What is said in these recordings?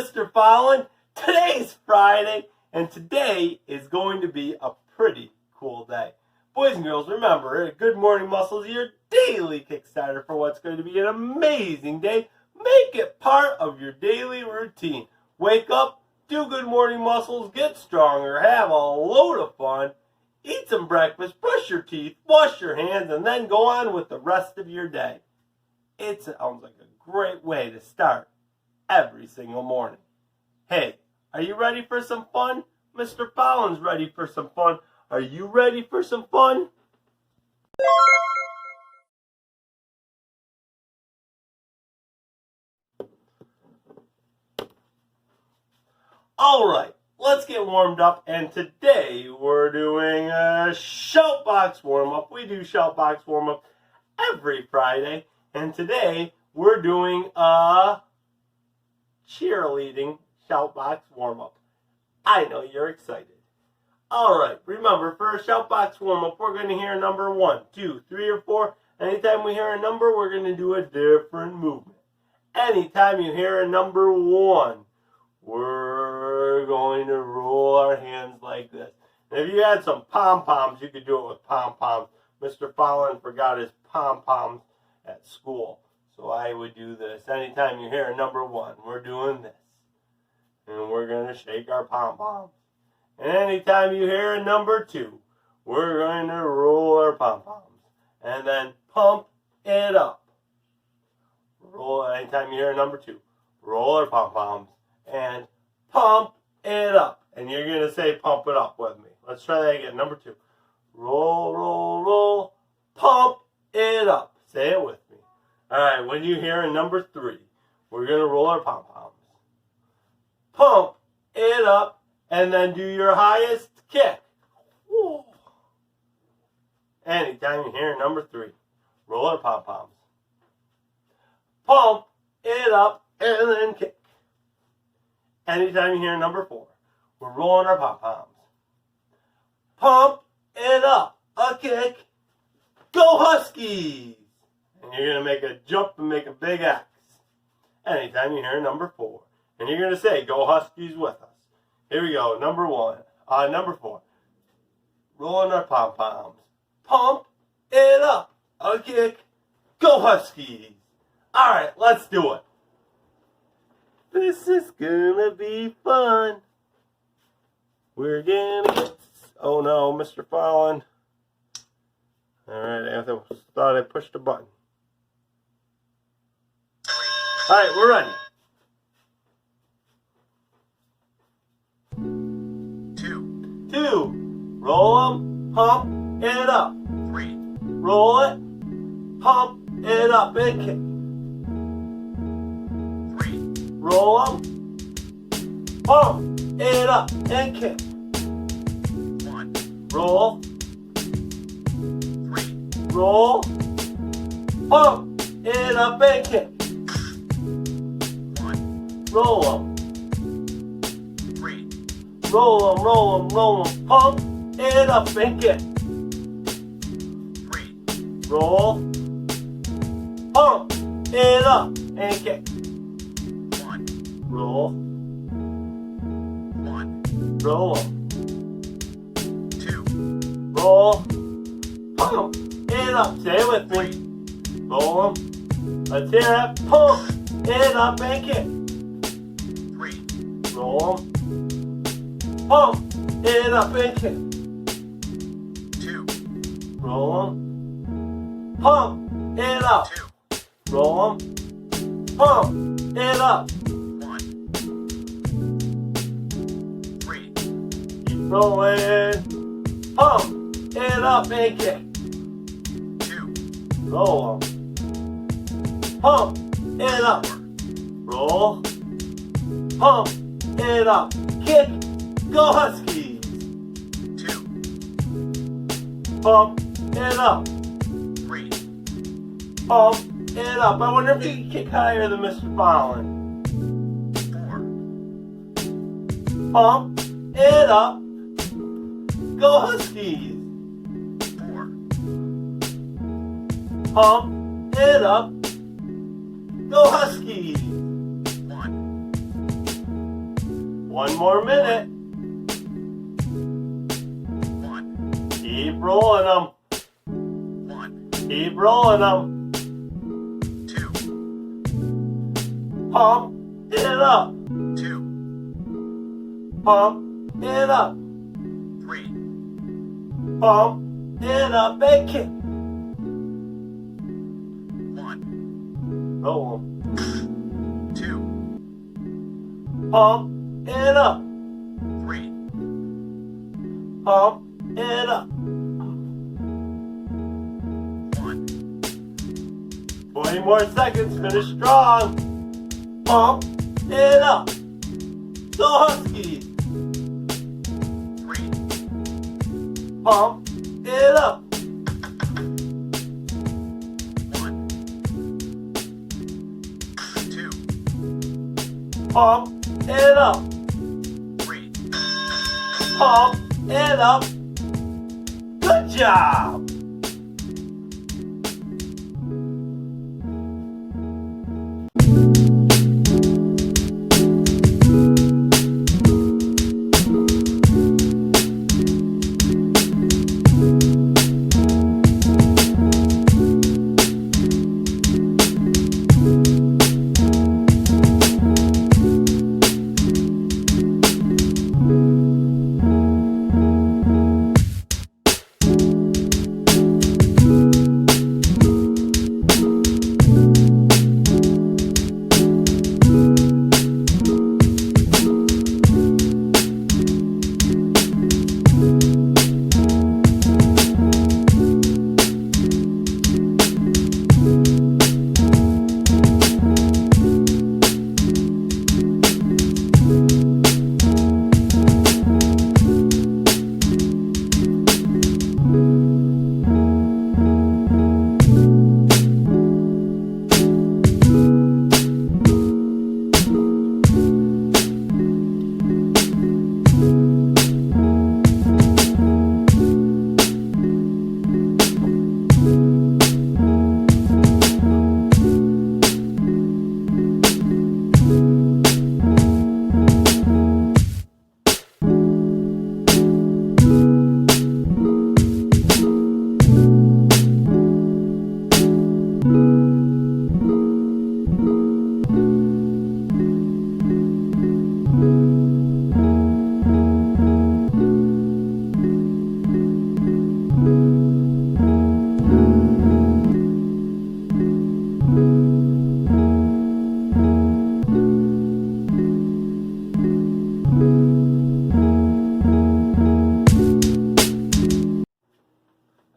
Mr. Fallon. Today's Friday, and today is going to be a pretty cool day. Boys and girls, remember, Good Morning Muscles is your daily kickstarter for what's going to be an amazing day. Make it part of your daily routine. Wake up, do Good Morning Muscles, get stronger, have a load of fun, eat some breakfast, brush your teeth, wash your hands, and then go on with the rest of your day. It sounds like a great way to start every single morning. Hey, are you ready for some fun? Mr. Fallon's ready for some fun. Are you ready for some fun? All right, let's get warmed up, and today we're doing a shout box warm-up. We do shout box warm-up every Friday, and today we're doing a cheerleading shout box warm-up. I know you're excited. All right, remember, for a shout box warm-up, we're going to hear number 1, 2, 3, or 4. Anytime we hear a number, we're going to do a different movement. Anytime you hear a number 1, we're going to roll our hands like this. And if you had some pom-poms, you could do it with pom-poms. Mr. Fallon forgot his pom-poms at school, so I would do this. Anytime you hear a number 1, we're doing this. And we're going to shake our pom-poms. And anytime you hear a number 2, we're going to roll our pom-poms. And then pump it up. Roll. Anytime you hear a number 2, roll our pom-poms. And pump it up. And you're going to say pump it up with me. Let's try that again. Number 2. Roll, roll, roll. Pump it up. Say it with me. All right. When you hear a number 3, we're going to roll our pom-poms. Pump it up. And then do your highest kick. Woo. Anytime you hear number 3, roll our pom-poms. Pump it up and then kick. Anytime you hear number 4, we're rolling our pom-poms. Pump it up, a kick. Go Huskies! And you're going to make a jump and make a big X. Anytime you hear number 4, and you're going to say, go Huskies with us. Here we go, number 4. Rolling our pom-poms. Pump it up, a kick. Go Huskies! All right, let's do it. This is gonna be fun. We're gonna get... Oh no, Mr. Fallon. Alright, I thought I pushed a button. Alright, we're ready. 2. Roll them, pump it up. 3. Roll it, pump it up, and kick. Roll them, pump it up, and kick. 1. Roll. 3. Roll, pump it up, and kick. 1. Roll them. 3. Roll them, roll them, roll them, pump it up, and kick. 3. Roll, pump it up, and kick. Roll. 1. Roll. 2. Roll. Pump it up. Say it with me. Roll them. Let's hear it. Pump it up and kick. 3. Roll them. Pump it up and kick. 2. Roll them. Pump it up. 2. Roll them. Pump it up. Rolling, pump it up and kick. 2. Roll them. Pump it up. Roll. Pump it up. Kick. Go Huskies. 2. Pump it up. 3. Pump it up. I wonder if you can kick higher than Mr. Fallon. 4. Pump it up. Go Huskies! 4. Pump it up. Go Huskies! 1. One more minute. Keep rolling them. Keep rolling them. 2. Pump it up. 2. Pump it up. 3. Pump it up and kick. 1. Roll them. 2. Pump it up. 3. Pump it up. 1. 20 more seconds. Finish strong. Pump it up. The Huskies. 3. Pump it up. 1. 2. Pump it up. 3. Pump it up. Good job.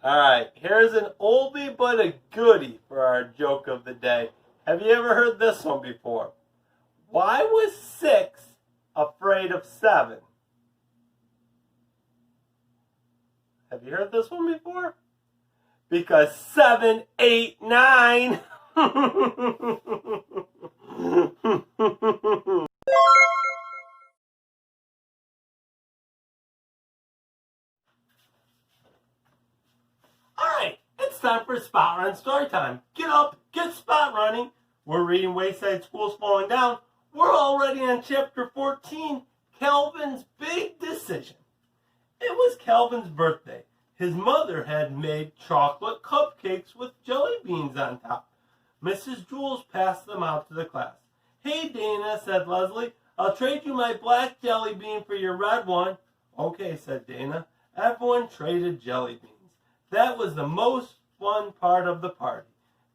Alright, here's an oldie but a goodie for our joke of the day. Have you ever heard this one before? Why was 6 afraid of 7? Have you heard this one before? Because 7, 8, 9. Alright, it's time for Spot Run story time. Get up, get spot running. We're reading Wayside School's Falling Down. We're already on chapter 14, Calvin's Big Decision. It was Calvin's birthday. His mother had made chocolate cupcakes with jelly beans on top. Mrs. Jules passed them out to the class. "Hey, Dana," said Leslie, "I'll trade you my black jelly bean for your red one." "Okay," said Dana. Everyone traded jelly beans. That was the most fun part of the party.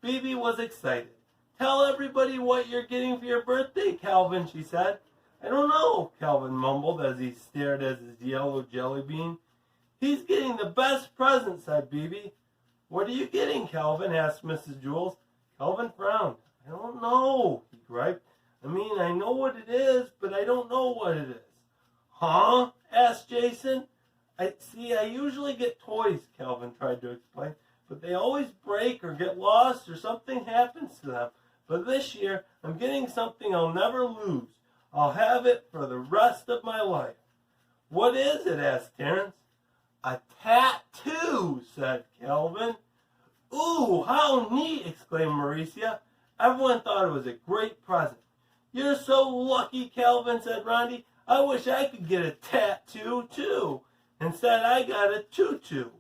Phoebe was excited. "Tell everybody what you're getting for your birthday, Calvin," she said. "I don't know," Calvin mumbled as he stared at his yellow jelly bean. "He's getting the best present," said Phoebe. "What are you getting, Calvin?" asked Mrs. Jules. Calvin frowned. "I don't know," he griped. "I mean, I know what it is, but I don't know what it is." "Huh?" asked Jason. I usually get toys," Calvin tried to explain, "but they always break or get lost or something happens to them. But this year, I'm getting something I'll never lose. I'll have it for the rest of my life." "What is it?" asked Terrence. "A tattoo," said Calvin. "Ooh, how neat!" exclaimed Mauricia. Everyone thought it was a great present. "You're so lucky, Calvin," said Rondi. I wish I could get a tattoo too. Instead, I got a tutu.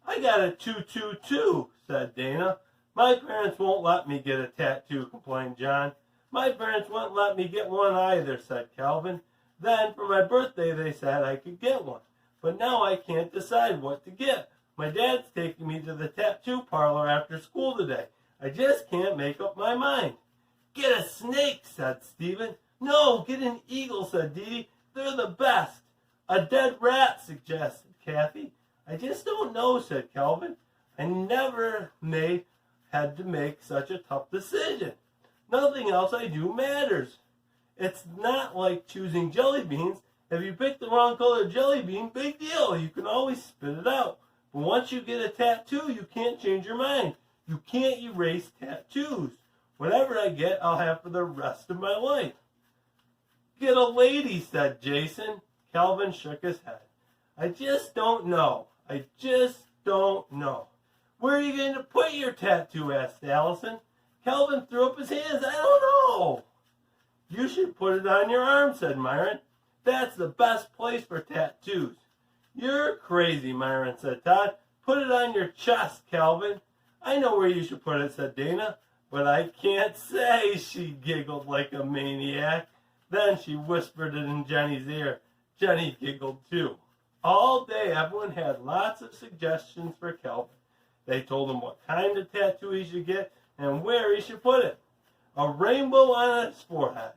I got a tutu too, said Dana. My parents won't let me get a tattoo, complained John. My parents wouldn't let me get one either, said Calvin. Then, for my birthday, they said I could get one. But now I can't decide what to get. My dad's taking me to the tattoo parlor after school today. I just can't make up my mind. Get a snake, said Stephen. No, get an eagle, said Dee Dee. They're the best. A dead rat, suggested Kathy. I just don't know, said Calvin. I never had to make such a tough decision. Nothing else I do matters. It's not like choosing jelly beans. If you pick the wrong color jelly bean, big deal. You can always spit it out. But once you get a tattoo, you can't change your mind. You can't erase tattoos. Whatever I get, I'll have for the rest of my life. Get a lady, said Jason. Calvin shook his head. I just don't know. I just don't know. Where are you going to put your tattoo, asked Allison. Calvin threw up his hands. I don't know. You should put it on your arm, said Myron. That's the best place for tattoos. You're crazy, Myron, said Todd. Put it on your chest, Calvin. I know where you should put it, said Dana. But I can't say, she giggled like a maniac. Then she whispered it in Jenny's ear. Jenny giggled too. All day, everyone had lots of suggestions for Calvin. They told him what kind of tattoo he should get and where he should put it. A rainbow on his forehead,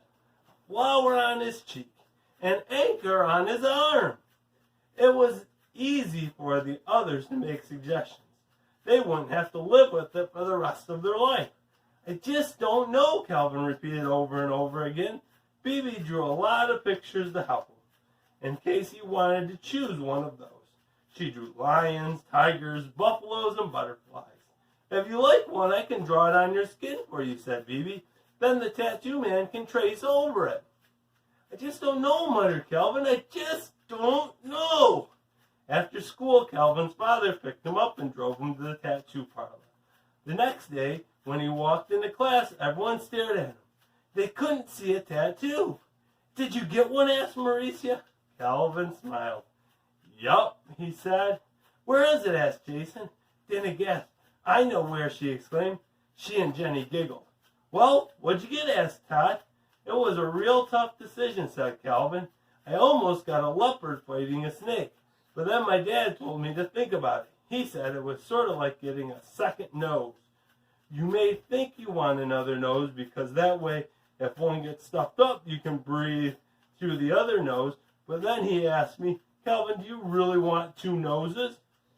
a flower on his cheek, an anchor on his arm. It was easy for the others to make suggestions. They wouldn't have to live with it for the rest of their life. I just don't know, Calvin repeated over and over again. Bibi drew a lot of pictures to help him, in case he wanted to choose one of those. She drew lions, tigers, buffaloes, and butterflies. If you like one, I can draw it on your skin for you, said Bibi. Then the tattoo man can trace over it. I just don't know, muttered Calvin. I just don't know. After school, Calvin's father picked him up and drove him to the tattoo parlor. The next day, when he walked into class, everyone stared at him. They couldn't see a tattoo. Did you get one? Asked Mauricia. Calvin smiled. Yup, he said. Where is it? Asked Jason. Dana gasped. I know where, she exclaimed. She and Jenny giggled. Well, what'd you get? Asked Todd. It was a real tough decision, said Calvin. I almost got a leopard fighting a snake, but then my dad told me to think about it. He said it was sort of like getting a second nose. You may think you want another nose because that way, if one gets stuffed up, you can breathe through the other nose. But then he asked me, Calvin, do you really want two noses?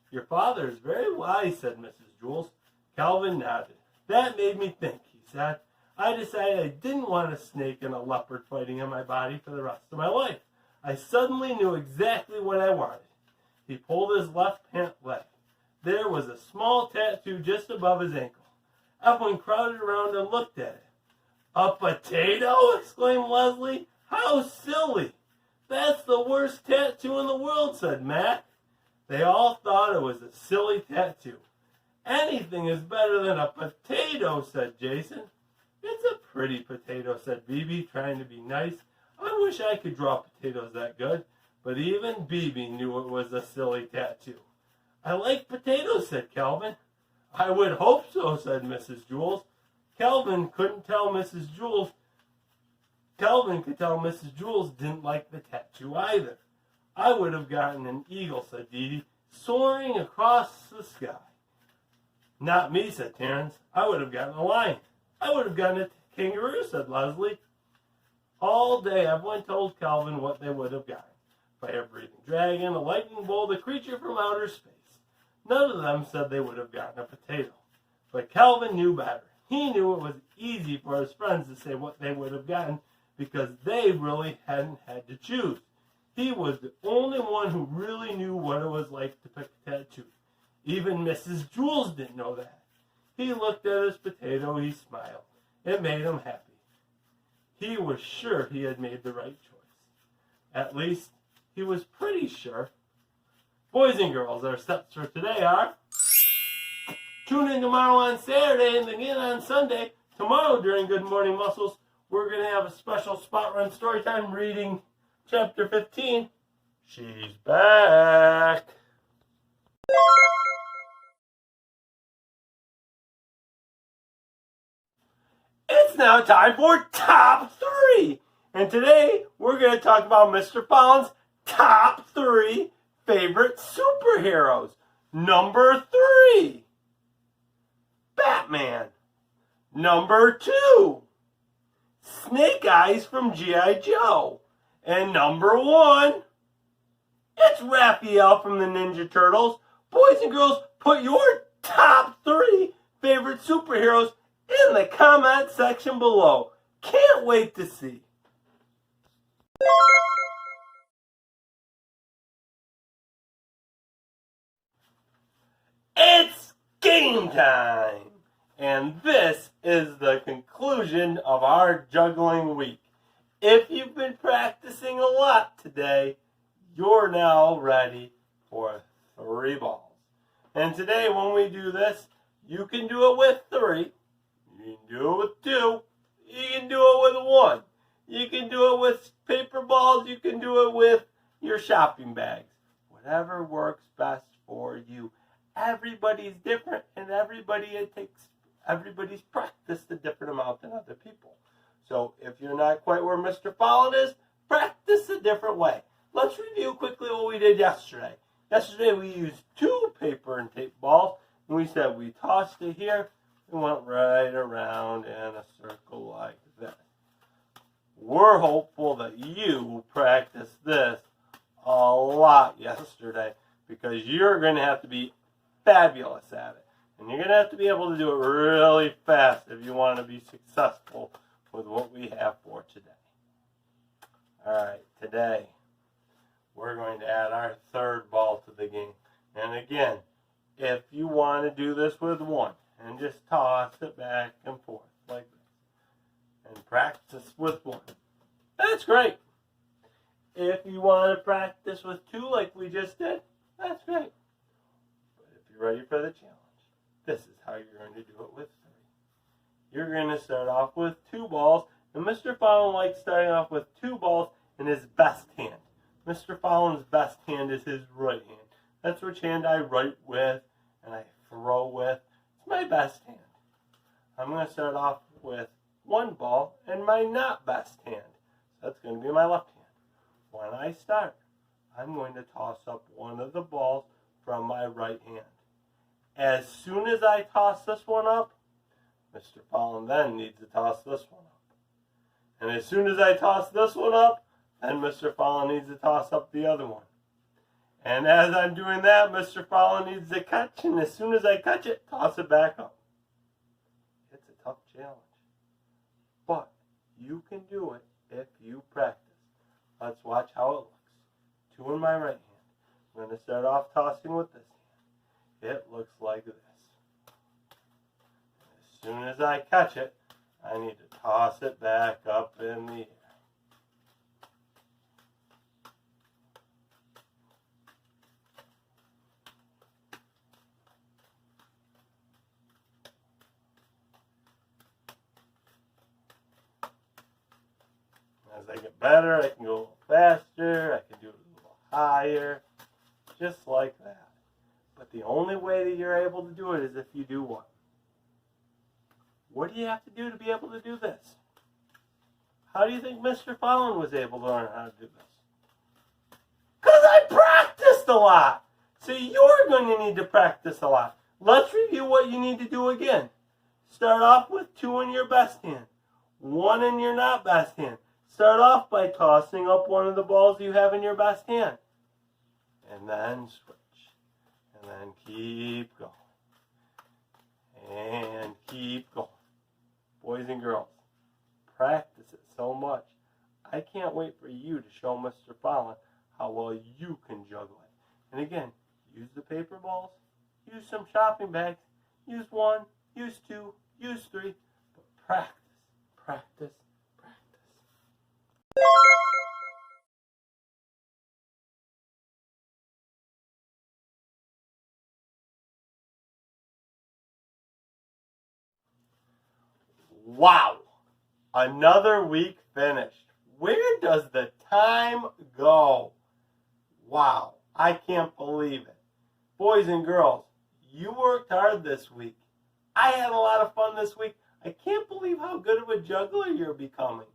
Your father is very wise, said Mrs. Jules. Calvin nodded. That made me think, he said. I decided I didn't want a snake and a leopard fighting in my body for the rest of my life. I suddenly knew exactly what I wanted. He pulled his left pant leg. There was a small tattoo just above his ankle. Everyone crowded around and looked at it. A potato? Exclaimed Leslie. How silly! That's the worst tattoo in the world, said Mac. They all thought it was a silly tattoo. Anything is better than a potato, said Jason. It's a pretty potato, said Bibi, trying to be nice. I wish I could draw potatoes that good, but even Bibi knew it was a silly tattoo. I like potatoes, said Calvin. I would hope so, said Mrs. Jules. Calvin could tell Mrs. Jules didn't like the tattoo either. I would have gotten an eagle, said Dee Dee, soaring across the sky. Not me, said Terrence. I would have gotten a lion. I would have gotten a kangaroo, said Leslie. All day, everyone told Calvin what they would have gotten. Fire-breathing dragon, a lightning bolt, a creature from outer space. None of them said they would have gotten a potato. But Calvin knew better. He knew it was easy for his friends to say what they would have gotten because they really hadn't had to choose. He was the only one who really knew what it was like to pick a tattoo. Even Mrs. Jules didn't know that. He looked at his potato, he smiled. It made him happy. He was sure he had made the right choice. At least, he was pretty sure. Boys and girls, our steps for today are: tune in tomorrow on Saturday and again on Sunday. Tomorrow during Good Morning Muscles, we're going to have a special Spot Run Storytime reading Chapter 15, she's back. It's now time for top 3. And today we're going to talk about Mr. Fallon's top 3 favorite superheroes. Number 3, Batman. Number 2, Snake Eyes from G.I. Joe. And number 1, it's Raphael from the Ninja Turtles. Boys and girls, put your top 3 favorite superheroes in the comment section below. Can't wait to see. It's game time! And this is the conclusion of our juggling week. If you've been practicing a lot today, you're now ready for 3 balls. And today when we do this, you can do it with 3. You can do it with 2. You can do it with 1. You can do it with paper balls. You can do it with your shopping bags. Whatever works best for you. Everybody's different, and everybody's practiced a different amount than other people. So if you're not quite where Mr. Fallon is, practice a different way. Let's review quickly what we did yesterday. Yesterday we used 2 paper and tape balls, and we said we tossed it here and went right around in a circle like this. We're hopeful that you practiced this a lot yesterday because you're going to have to be fabulous at it. And you're going to have to be able to do it really fast if you want to be successful with what we have for today. Alright, today we're going to add our 3rd ball to the game. And again, if you want to do this with 1 and just toss it back and forth like this and practice with 1, that's great. If you want to practice with 2 like we just did, that's great. But if you're ready for the challenge, this is how you're going to do it with 3. You're going to start off with 2 balls, and Mr. Fallon likes starting off with 2 balls in his best hand. Mr. Fallon's best hand is his right hand. That's which hand I write with and I throw with. It's my best hand. I'm going to start off with 1 ball in my not best hand. So that's going to be my left hand. When I start, I'm going to toss up one of the balls from my right hand. As soon as I toss this one up, Mr. Fallon then needs to toss this one up. And as soon as I toss this one up, then Mr. Fallon needs to toss up the other one. And as I'm doing that, Mr. Fallon needs to catch, and as soon as I catch it, toss it back up. It's a tough challenge. But you can do it if you practice. Let's watch how it looks. 2 in my right hand. I'm going to start off tossing with this hand. It looks like this. As soon as I catch it, I need to toss it back up in the air. As I get better, I can go a little faster, I can do it a little higher, just like that. But the only way that you're able to do it is if you do what? What do you have to do to be able to do this? How do you think Mr. Fallon was able to learn how to do this? Because I practiced a lot. So you're going to need to practice a lot. Let's review what you need to do again. Start off with 2 in your best hand, 1 in your not best hand. Start off by tossing up one of the balls you have in your best hand. And then switch. And then keep going. And keep going. Boys and girls, practice it so much. I can't wait for you to show Mr. Fallon how well you can juggle it. And again, use the paper balls, use some shopping bags, use 1, use 2, use 3, but practice, practice, practice. Wow! Another week finished. Where does the time go? Wow, I can't believe it. Boys and girls, you worked hard this week. I had a lot of fun this week. I can't believe how good of a juggler you're becoming.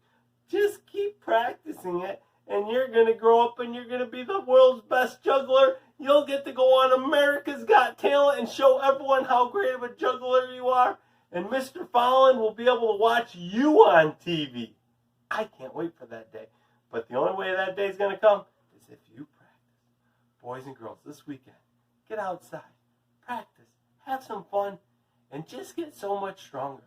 Just keep practicing it, and you're going to grow up and you're going to be the world's best juggler. You'll get to go on America's Got Talent and show everyone how great of a juggler you are. And Mr. Fallon will be able to watch you on TV. I can't wait for that day. But the only way that day is going to come is if you practice. Boys and girls, this weekend, get outside, practice, have some fun, and just get so much stronger.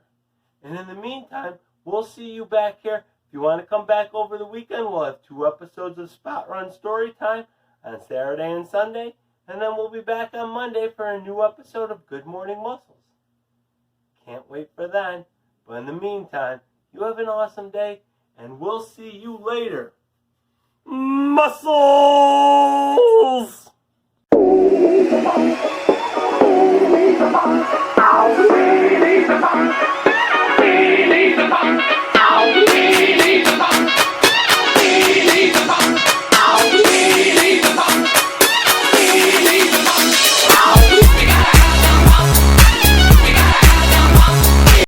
And in the meantime, we'll see you back here. If you want to come back over the weekend, we'll have 2 episodes of Spot Run Story Time on Saturday and Sunday. And then we'll be back on Monday for a new episode of Good Morning Muscles. Can't wait for that. But in the meantime, you have an awesome day, and we'll see you later. Muscles! We need the